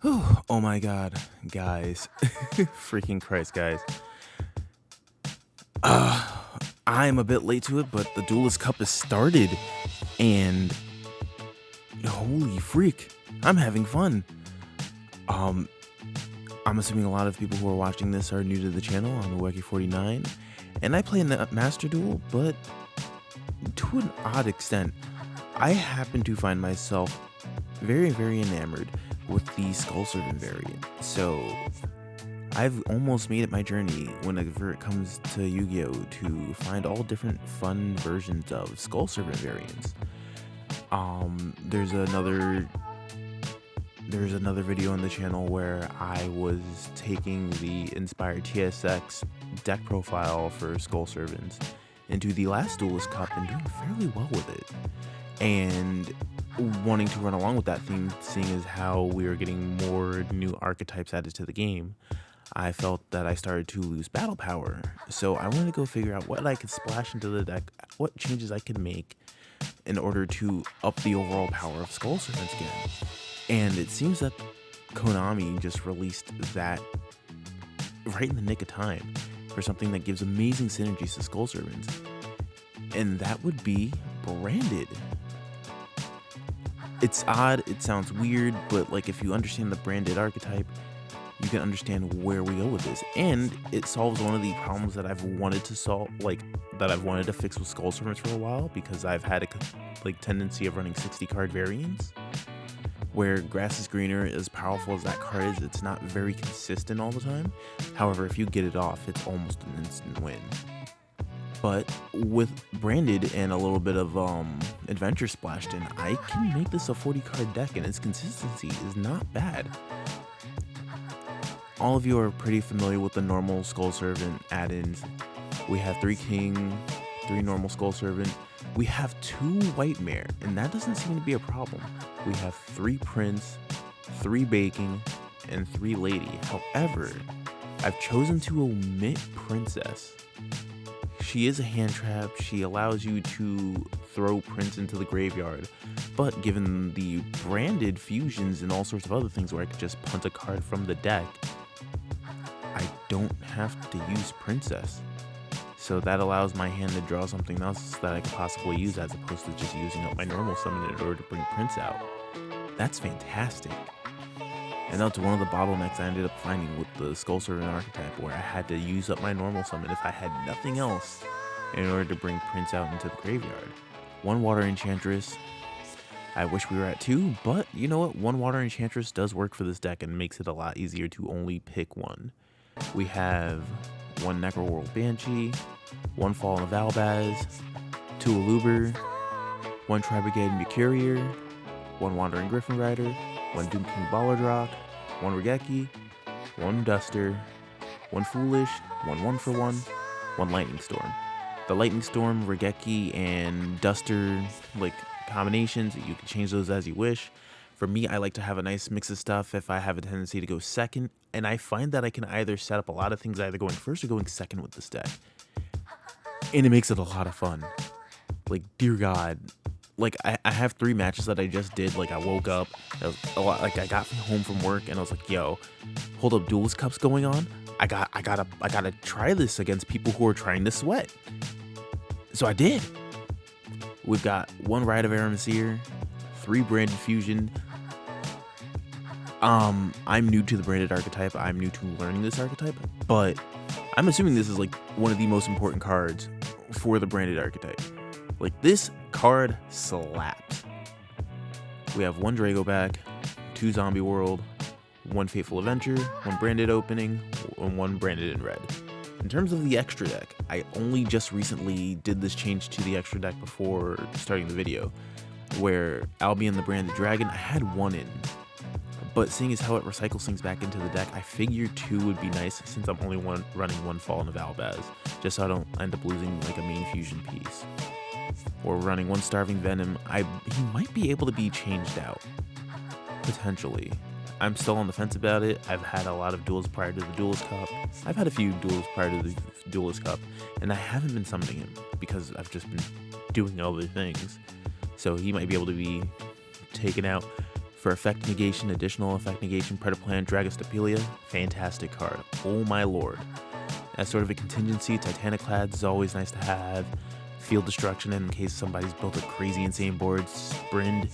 Whew, oh my god, guys. Freaking Christ, guys. I'm a bit late to it, but the Duelist Cup has started, and holy freak, I'm having fun. Um, I'm assuming a lot of people who are watching this are new to the channel. I'm Weki49, and I play in the Master Duel, but to an odd extent, I happen to find myself very, very enamored with the Skullservant variant. So I've almost made it my journey whenever it comes to Yu-Gi-Oh! To find all different fun versions of Skullservant variants. There's another video on the channel where I was taking the inspired TSX deck profile for Skullservants into the last Duelist Cup and doing fairly well with it. And wanting to run along with that theme, seeing as how we are getting more new archetypes added to the game, I felt that I started to lose battle power. So I wanted to go figure out what I could splash into the deck, what changes I could make in order to up the overall power of Skullservants again. And it seems that Konami just released that right in the nick of time for something that gives amazing synergies to Skullservants. And that would be branded. It's odd, it sounds weird, but like if you understand the branded archetype, you can understand where we go with this. And it solves one of the problems that I've wanted to solve, that I've wanted to fix with Skullservants for a while, because I've had a tendency of running 60 card variants, where grass is greener. As powerful as that card is, it's not very consistent all the time. However, if you get it off, it's almost an instant win. But with branded and a little bit of adventure splashed in, I can make this a 40 card deck, and its consistency is not bad. All of you are pretty familiar with the normal Skullservant add-ins. We have 3 King, 3 normal Skullservant. We have 2 White Mare, and that doesn't seem to be a problem. We have 3 Prince, 3 Baking, and 3 Lady. However, I've chosen to omit Princess. She is a hand trap. She allows you to throw Prince into the graveyard, but given the branded fusions and all sorts of other things where I could just punt a card from the deck, I don't have to use Princess. So that allows my hand to draw something else that I could possibly use, as opposed to just using up my normal summon in order to bring Prince out. That's fantastic. And that's one of the bottlenecks I ended up finding with the Skullservant archetype, where I had to use up my normal summon if I had nothing else in order to bring Prince out into the graveyard. 1 Water Enchantress. I wish we were at 2, but you know what? 1 Water Enchantress does work for this deck and makes it a lot easier to only pick one. We have 1 Necroworld Banshee, 1 Fallen of Albaz, 2 Aluber, 1 Tri-Brigade Mercurier, 1 Wandering Griffin Rider, 1 Doom King Ballardrock, 1 Regeki, 1 Duster, 1 Foolish, 1 1-for-1, 1 Lightning Storm. The Lightning Storm, Regeki, and Duster combinations, you can change those as you wish. For me, I like to have a nice mix of stuff if I have a tendency to go second, and I find that I can either set up a lot of things either going first or going second with this deck. And it makes it a lot of fun. Dear God. I have 3 matches that I just did. I woke up, I got home from work, and I was like, yo, hold up, Duelist Cup's going on? I gotta try this against people who are trying to sweat. So I did. We've got 1 Rite of Aramesir, 3 Branded Fusion. I'm new to the branded archetype. I'm new to learning this archetype, but I'm assuming this is one of the most important cards for the branded archetype. This card slaps. We have 1 Dragoback, 2 Zombie World, 1 Fateful Adventure, 1 Branded Opening, and 1 Branded in Red. In terms of the extra deck, I only just recently did this change to the extra deck before starting the video, where Albion the Branded Dragon, I had 1 in. But seeing as how it recycles things back into the deck, I figured 2 would be nice, since I'm only running 1 Fallen of Albaz, just so I don't end up losing a main fusion piece. Or running 1 Starving Venom. He might be able to be changed out, potentially. I'm still on the fence about it. I've had a lot of duels prior to the Duelist Cup. I've had a few duels prior to the Duelist Cup, and I haven't been summoning him because I've just been doing other things. So he might be able to be taken out For effect negation, additional effect negation, Predaplan, Dragostapelia, fantastic card. Oh my lord. As sort of a contingency, Titaniclads is always nice to have. Field Destruction in case somebody's built a crazy insane board. Sprint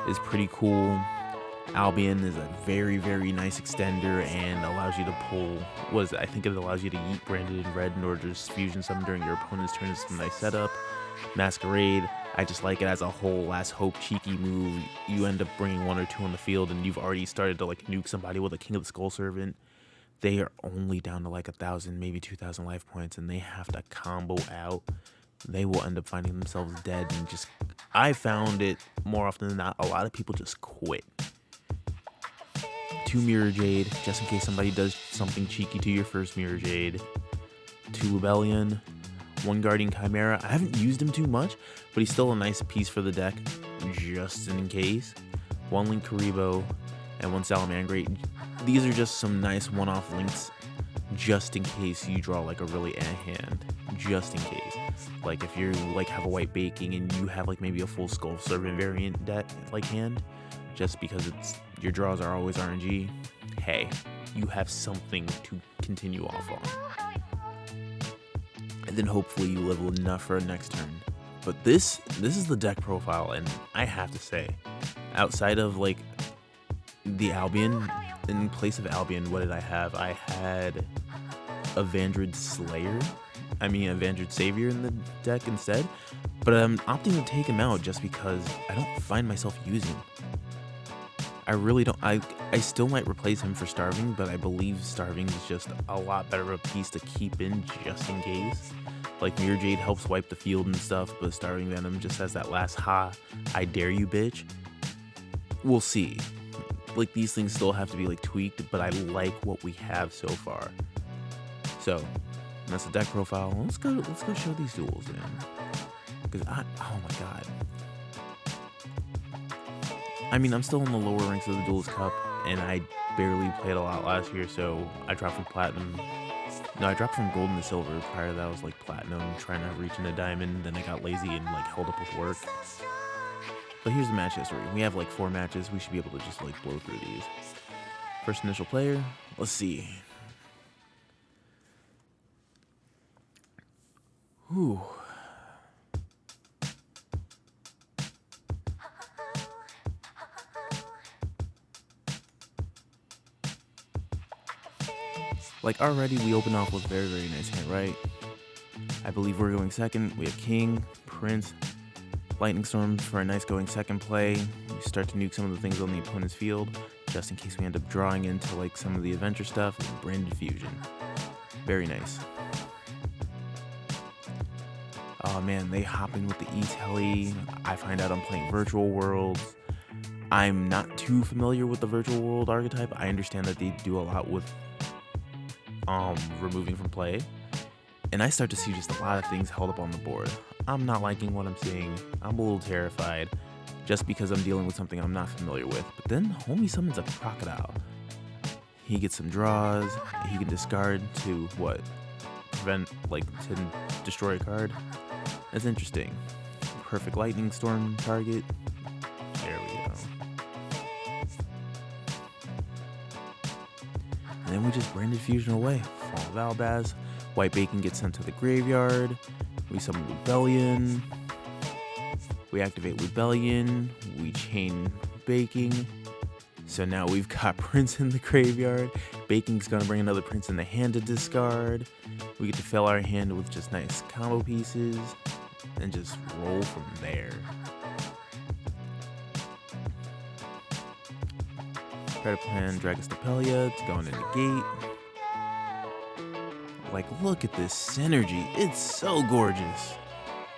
is pretty cool. Albion is a very, very nice extender and allows you to pull, I think it allows you to eat Branded in red in order to just fusion summon during your opponent's turn. It's some nice setup. Masquerade, I just like it as a whole last hope cheeky move. You end up bringing 1 or 2 on the field and you've already started to like nuke somebody with a King of the Skullservant. They are only down to like 1,000, maybe 2,000 life points, and they have to combo out. They will end up finding themselves dead, and just, I found it more often than not, a lot of people just quit. 2 Mirror Jade, just in case somebody does something cheeky to your first Mirror Jade. 2 Rebellion, 1 Guardian Chimera. I haven't used him too much, but he's still a nice piece for the deck, just in case. 1 Link Karibo, and 1 Salamangreat. These are just some nice one-off links, just in case you draw like a really hand. Just in case. Like if you like have a white baking and you have like maybe a full Skullservant variant deck like hand, just because your draws are always RNG, hey, you have something to continue off on. And then hopefully you level enough for a next turn. But this is the deck profile, and I have to say, outside of like the Albion, in place of Albion, what did I have? I had a Vandred Savior in the deck instead, but I'm opting to take him out just because I don't find myself using him. I really don't. I still might replace him for Starving, but I believe Starving is just a lot better of a piece to keep in just in case. Like Mirror Jade helps wipe the field and stuff, but Starving Venom just has that last I dare you bitch. We'll see. Like these things still have to be like tweaked, but I like what we have so far. So that's the deck profile. Let's go show these duels, man. Because oh my god. I mean, I'm still in the lower ranks of the Duelist Cup, and I barely played a lot last year, so I dropped from Platinum. No, I dropped from Gold to Silver. Prior to that, I was like Platinum, trying to reach into Diamond, then I got lazy and like held up with work. But here's the match history. We have like 4 matches. We should be able to just like blow through these. First initial player, let's see. Whew. Like already we open off with a very, very nice hand, right? I believe we're going second. We have King, Prince, Lightning Storm for a nice going second play. We start to nuke some of the things on the opponent's field, just in case we end up drawing into like some of the adventure stuff. And Branded Fusion. Very nice. Oh man, they hop in with the E-Telly. I find out I'm playing Virtual Worlds. I'm not too familiar with the Virtual World archetype. I understand that they do a lot with removing from play, and I start to see just a lot of things held up on the board. I'm not liking what I'm seeing. I'm a little terrified just because I'm dealing with something I'm not familiar with. But then homie summons a Crocodile. He gets some draws. He can discard to what? Prevent, like, to destroy a card. That's interesting. Perfect Lightning Storm target. There we go. And then we just Branded Fusion away. Fall of Albaz. White Bacon gets sent to the graveyard. We summon Rebellion. We activate Rebellion. We chain Baking. So now we've got Prince in the graveyard. Baking's gonna bring another Prince in the hand to discard. We get to fill our hand with just nice combo pieces and just roll from there. Predaplan, Dragostapelia to go into the gate. Like, look at this synergy. It's so gorgeous.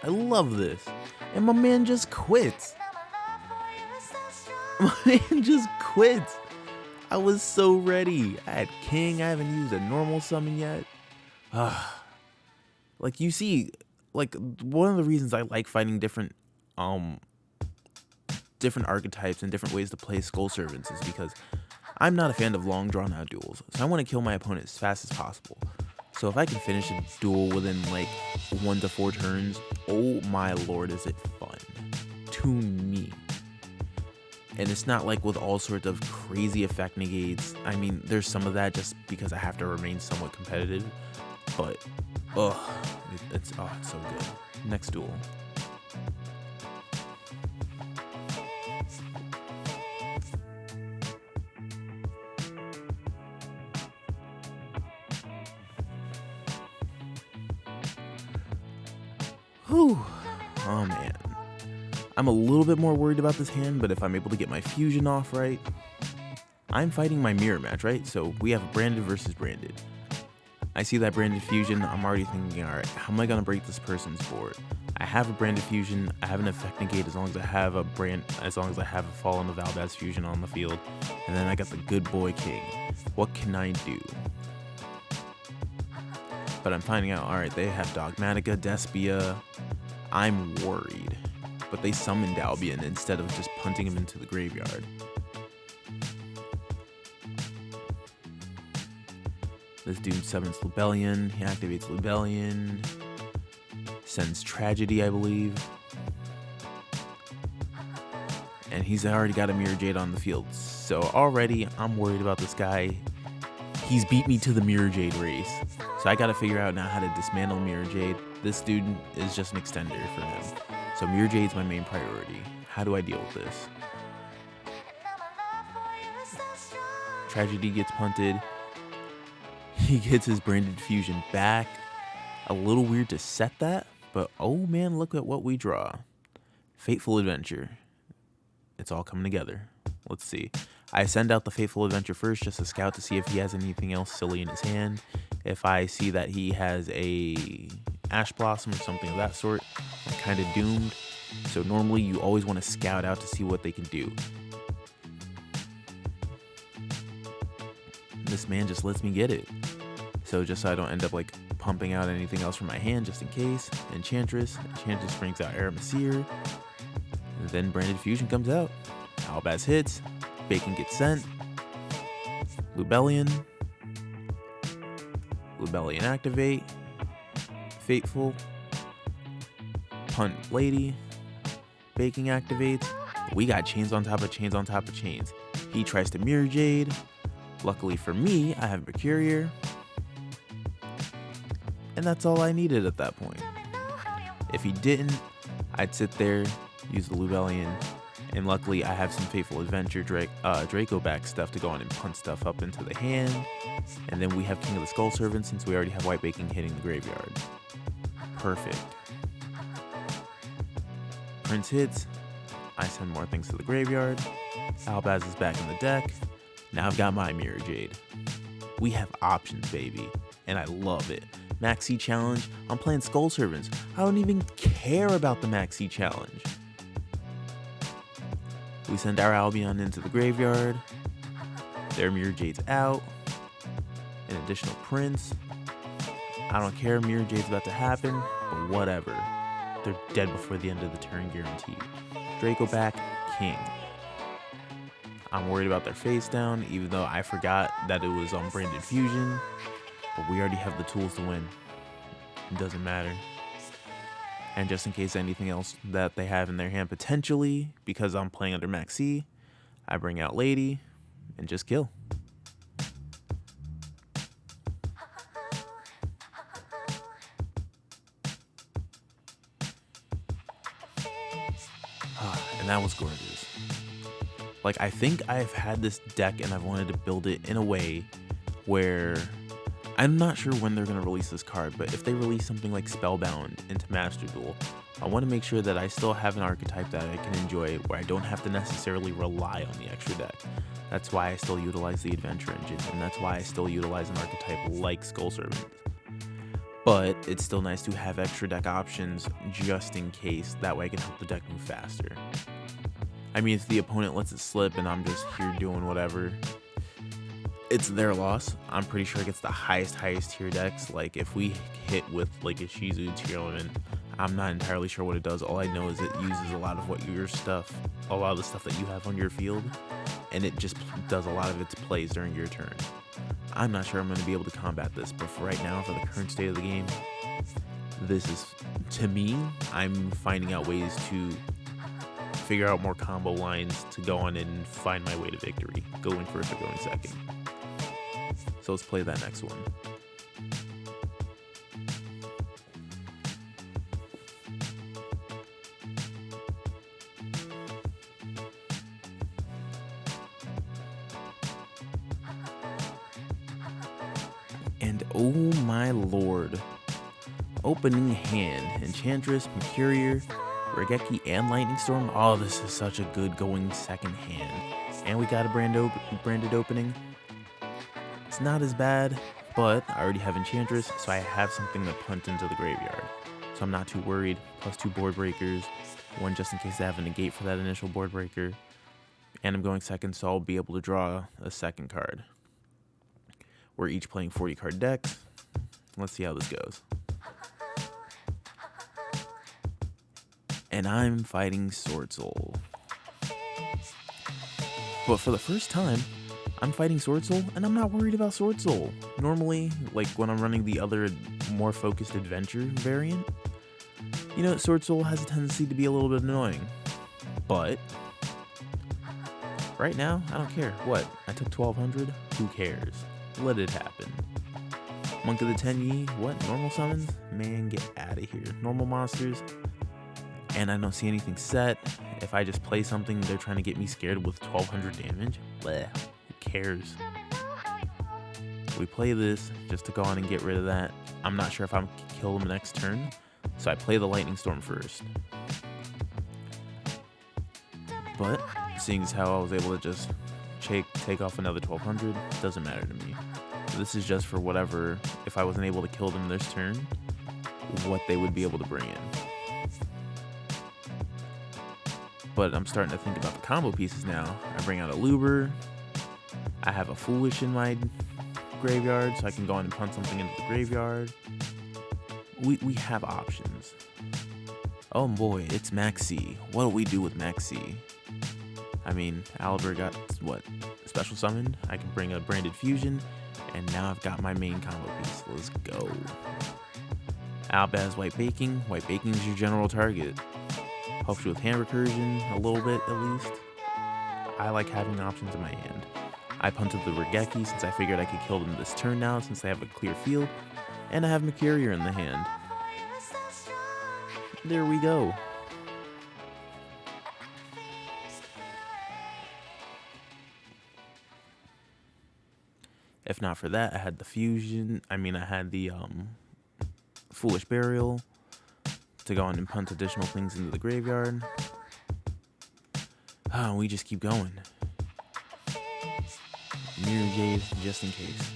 I love this. And my man just quits. My man just quits. I was so ready. I had King. I haven't used a normal summon yet. Like, you see, like, one of the reasons I like fighting different archetypes and different ways to play Skullservants is because I'm not a fan of long drawn out duels. So I want to kill my opponent as fast as possible. So if I can finish a duel within like 1 to 4 turns, oh my lord, is it fun to me. And it's not like with all sorts of crazy effect negates. I mean, there's some of that just because I have to remain somewhat competitive. But, it's so good. Next duel. Whew. Oh man. I'm a little bit more worried about this hand, but if I'm able to get my fusion off right, I'm fighting my mirror match, right? So we have branded versus branded. I see that branded fusion, I'm already thinking, alright, how am I gonna break this person's board? I have a branded fusion, I have an effect negate as long as I have a fall on the Valdez fusion on the field, and then I got the good boy king. What can I do? But I'm finding out, alright, they have Dogmatica, Despia. I'm worried. But they summoned Albion instead of just punting him into the graveyard. This dude summons Lubellion, he activates Lubellion, sends Tragedy, I believe. And he's already got a Mirror Jade on the field. So already, I'm worried about this guy. He's beat me to the Mirror Jade race. So I gotta figure out now how to dismantle Mirror Jade. This dude is just an extender for him. So Mirror Jade's my main priority. How do I deal with this? Tragedy gets punted. He gets his branded fusion back. A little weird to set that, but oh man, look at what we draw. Fateful Adventure. It's all coming together. Let's see. I send out the Fateful Adventure first just to scout to see if he has anything else silly in his hand. If I see that he has a Ash Blossom or something of that sort, I'm kind of doomed. So normally you always want to scout out to see what they can do. This man just lets me get it. So just so I don't end up like pumping out anything else from my hand just in case. Enchantress brings out Aramesir. And then Branded Fusion comes out. Albaz hits. Bacon gets sent. Lubellion activate. Fateful. Punt Lady. Bacon activates. We got chains on top of chains on top of chains. He tries to Mirror Jade. Luckily for me, I have Mercurier. And that's all I needed at that point. If he didn't, I'd sit there, use the Lubellion, and luckily I have some Fateful Adventure Draco back stuff to go on and punt stuff up into the hand. And then we have King of the Skullservants since we already have White Bacon hitting the graveyard. Perfect. Prince hits, I send more things to the graveyard. Albaz is back in the deck. Now I've got my Mirror Jade. We have options, baby, and I love it. Maxi Challenge, I'm playing Skullservants. I don't even care about the Maxi Challenge. We send our Albion into the graveyard. Their Mirror Jade's out. An additional Prince. I don't care, Mirror Jade's about to happen, but whatever. They're dead before the end of the turn, guaranteed. Draco back, King. I'm worried about their face down, even though I forgot that it was on Branded Fusion. But we already have the tools to win. It doesn't matter. And just in case anything else that they have in their hand potentially, because I'm playing under Maxi, I bring out Lady and just kill. And that was gorgeous. Like, I think I've had this deck and I've wanted to build it in a way where I'm not sure when they're going to release this card, but if they release something like Spellbound into Master Duel, I want to make sure that I still have an archetype that I can enjoy where I don't have to necessarily rely on the extra deck. That's why I still utilize the Adventure Engine, and that's why I still utilize an archetype like Skullservants. But it's still nice to have extra deck options just in case, that way I can help the deck move faster. I mean, if the opponent lets it slip and I'm just here doing whatever, it's their loss. I'm pretty sure it gets the highest tier decks. Like, if we hit with like a Shizu tier element, I'm not entirely sure what it does. All I know is it uses a lot of the stuff that you have on your field, and it just does a lot of its plays during your turn. I'm not sure I'm going to be able to combat this, but for right now, for the current state of the game, this is, to me, I'm finding out ways to figure out more combo lines to go on and find my way to victory, going first or going second. So let's play that next one. And oh my lord. Opening hand, Enchantress, Mercurier, Regeki, and Lightning Storm. Oh, this is such a good going second hand. And we got a branded opening. It's not as bad, but I already have Enchantress, so I have something to punt into the graveyard. So I'm not too worried. Plus 2 board breakers, 1 just in case I have a negate for that initial board breaker. And I'm going second, so I'll be able to draw a second card. We're each playing 40 card decks. Let's see how this goes. And I'm fighting Sword Soul. But for the first time, I'm fighting Sword Soul, and I'm not worried about Sword Soul. Normally, like when I'm running the other more focused adventure variant, you know, Sword Soul has a tendency to be a little bit annoying. But right now, I don't care. What? I took 1200? Who cares? Let it happen. Monk of the 10 Yi, what? Normal summons? Man, get out of here. Normal monsters. And I don't see anything set. If I just play something, they're trying to get me scared with 1200 damage. Bleh, who cares? We play this just to go on and get rid of that. I'm not sure if I'm gonna kill them next turn, so I play the Lightning Storm first. But seeing as how I was able to just take off another 1200, doesn't matter to me. This is just for whatever, if I wasn't able to kill them this turn, what they would be able to bring in. But I'm starting to think about the combo pieces now. I bring out a Luber. I have a Foolish in my graveyard, so I can go on and punt something into the graveyard. We have options. Oh boy, it's Maxi. What do we do with Maxi? I mean, Albert got, what, special summoned? I can bring a Branded Fusion, and now I've got my main combo piece. Let's go. Albaz White Baking. White Baking is your general target. Helps you with hand recursion, a little bit at least. I like having options in my hand. I punted the Regeki since I figured I could kill them this turn now since they have a clear field. And I have Mercurier in the hand. There we go. If not for that, I had the Fusion. I had the Foolish Burial to go on and punt additional things into the graveyard. Oh, we just keep going. Mirror Jade, just in case.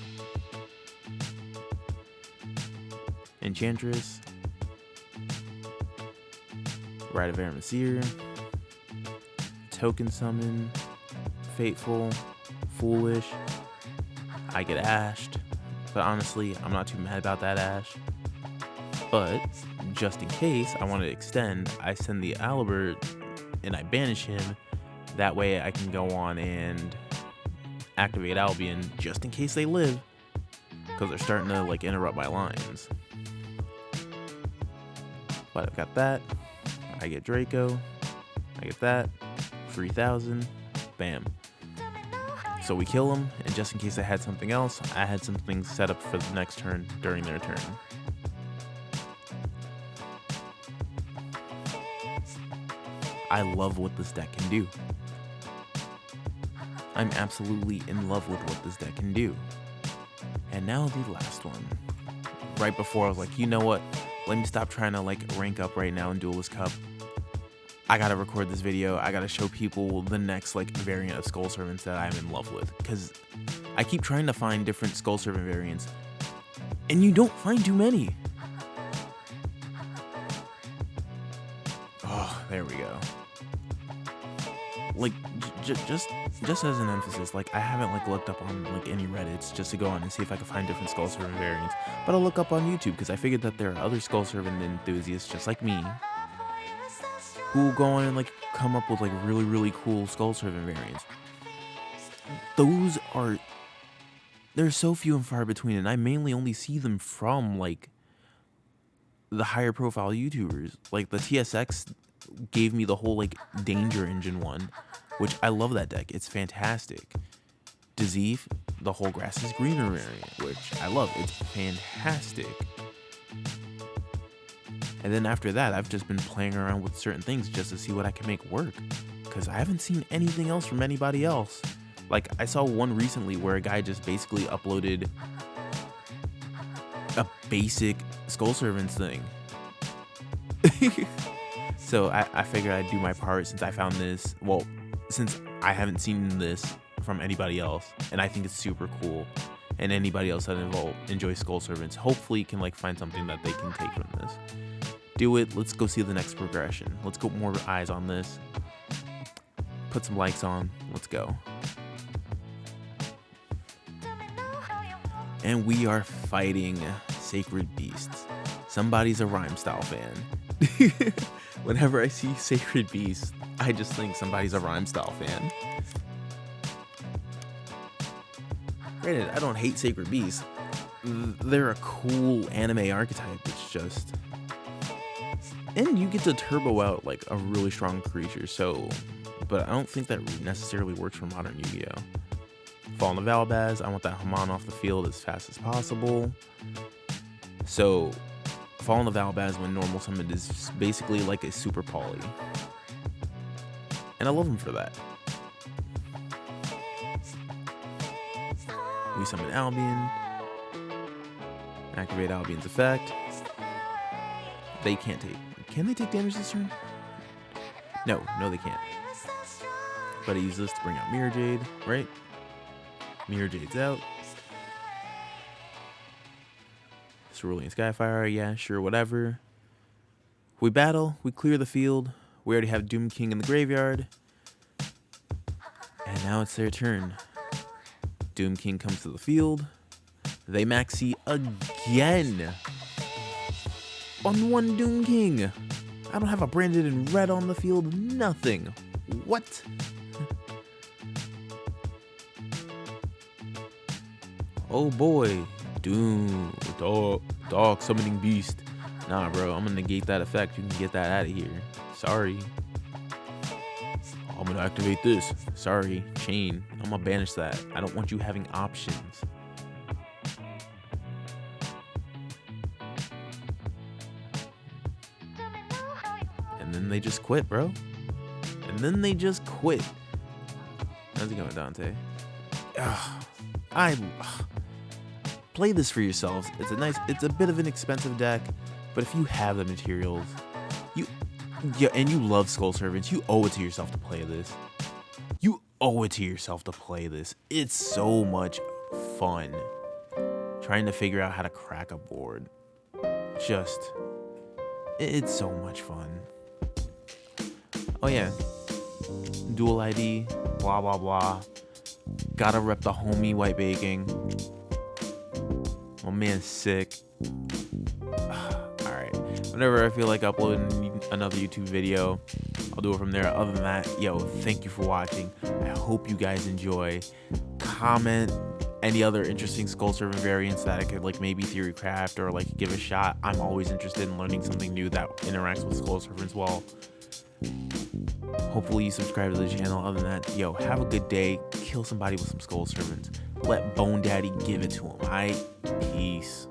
Enchantress. Rite of Aramesir. Token Summon. Fateful. Foolish. I get ashed. But honestly, I'm not too mad about that ash. But just in case I want to extend, I send the Albert and I banish him. That way I can go on and activate Albion just in case they live, because they're starting to like interrupt my lines. But I've got that. I get Draco. I get that. 3000. Bam. So we kill them, and just in case I had something else, I had something set up for the next turn during their turn. I love what this deck can do. I'm absolutely in love with what this deck can do. And now the last one. Right before I was like, you know what? Let me stop trying to like rank up right now in Duelist Cup. I gotta record this video. I gotta show people the next like variant of Skullservants that I'm in love with. Because I keep trying to find different Skullservant variants, and you don't find too many. Oh, there we go. Like, just as an emphasis, like I haven't like looked up on like any Reddits just to go on and see if I can find different Skullservant variants. But I'll look up on YouTube because I figured that there are other Skullservant enthusiasts just like me who will go on and like come up with like really cool Skullservant variants. They're so few and far between, and I mainly only see them from like the higher profile YouTubers. Like the TSX gave me the whole like Danger Engine one, which I love that deck. It's fantastic. Dizif, the whole grass is greener variant, which I love. It's fantastic. And then after that, I've just been playing around with certain things just to see what I can make work, because I haven't seen anything else from anybody else. Like, I saw one recently where a guy just basically uploaded a basic Skullservants thing. So I figured I'd do my part since I found this. Well, since I haven't seen this from anybody else, and I think it's super cool. And anybody else that enjoys Skullservants hopefully can like find something that they can take from this. Do it. Let's go see the next progression. Let's go more eyes on this. Put some likes on. Let's go. And we are fighting Sacred Beasts. Somebody's a Rhyme Style fan. Whenever I see Sacred Beasts, I just think somebody's a Rhyme Style fan. Granted, I don't hate Sacred Beasts. They're a cool anime archetype. It's just... And you get to turbo out like a really strong creature, so... But I don't think that necessarily works for modern Yu-Gi-Oh! Fallen of Albaz, I want that Haman off the field as fast as possible. So, Fallen of Albaz when normal summoned is basically like a super poly. And I love him for that. We summon Albion. Activate Albion's effect. They can't take... Can they take damage this turn? No, they can't. But I use this to bring out Mirror Jade, right? Mirror Jade's out. Cerulean Skyfire, yeah, sure, whatever. We battle, we clear the field. We already have Doom King in the graveyard. And now it's their turn. Doom King comes to the field. They maxi again. On one Doom King. I don't have a branded in red on the field. Nothing. What? Oh boy. Doom. Dog summoning beast. Nah, bro. I'm gonna negate that effect. You can get that out of here. Sorry. I'm gonna activate this. Sorry. Chain. I'm gonna banish that. I don't want you having options. And then they just quit, bro. And then they just quit. How's it going, Dante? Play this for yourselves. It's a bit of an expensive deck, but if you have the materials, and you love Skullservants, you owe it to yourself to play this. You owe it to yourself to play this. It's so much fun trying to figure out how to crack a board. It's so much fun. Oh yeah, dual ID, blah blah blah. Gotta rep the homie white baking. My man's sick. Alright, whenever I feel like uploading another YouTube video, I'll do it from there. Other than that, yo, thank you for watching. I hope you guys enjoy. Comment any other interesting Skullservant variants that I could like maybe theory craft or like give a shot. I'm always interested in learning something new that interacts with Skullservants well. Hopefully you subscribe to the channel. Other than that, yo, have a good day. Kill somebody with some Skullservants. Let Bone Daddy give it to him. Alright? Peace.